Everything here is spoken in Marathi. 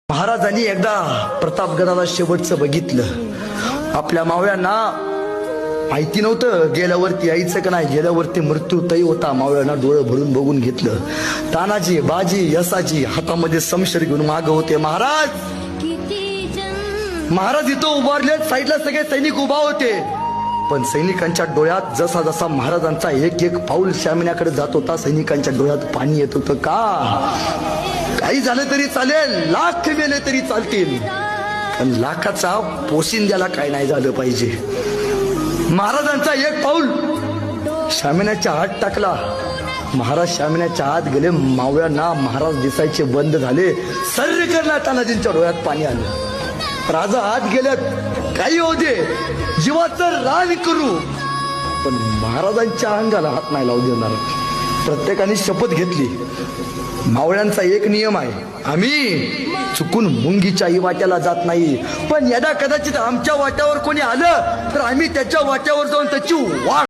महाराजांनी एकदा प्रतापगडाला शेवटचं बघितलं. आपल्या मावळ्यांना माहिती नव्हतं गेल्यावरती यायचं का नाही, गेल्यावरती मृत्यू तय होता. मावळ्यांना डोळं भरून बघून घेतलं. तानाजी, बाजी, यसाजी हातामध्ये समशेर घेऊन माग होते. महाराज इथं उभारले, साईडला सगळे सैनिक उभा होते. पण सैनिकांच्या डोळ्यात जसा जसा महाराजांचा एक एक पाऊल शामियाकडे जात होता, सैनिकांच्या डोळ्यात पाणी येत होतं. का? काही झालं तरी चालेल, लाख मेले तरी चालतील, पण लाखाचा पोशिंद्याला काय नाही झालं पाहिजे. महाराजांचा एक पाऊल शामियाच्या आत टाकला. महाराज शामियाच्या आत गेले. मावळ्यांना महाराज दिसायचे बंद झाले. सर्व करला तानाजींच्या डोळ्यात पाणी आलं. राजा आत गेल्यात, काही होऊ दे, जीवाचं रान करू, पण महाराजांच्या अंगाला हात नाही लावू देणार. प्रत्येकाने शपथ घेतली. मावळ्यांचा एक नियम आहे, आम्ही चुकून मुंगीच्याही वाट्याला जात नाही, पण यदा कदाचित आमच्या वाट्यावर कोणी आलं तर आम्ही त्याच्या वाट्यावर जाऊन त्याची वाट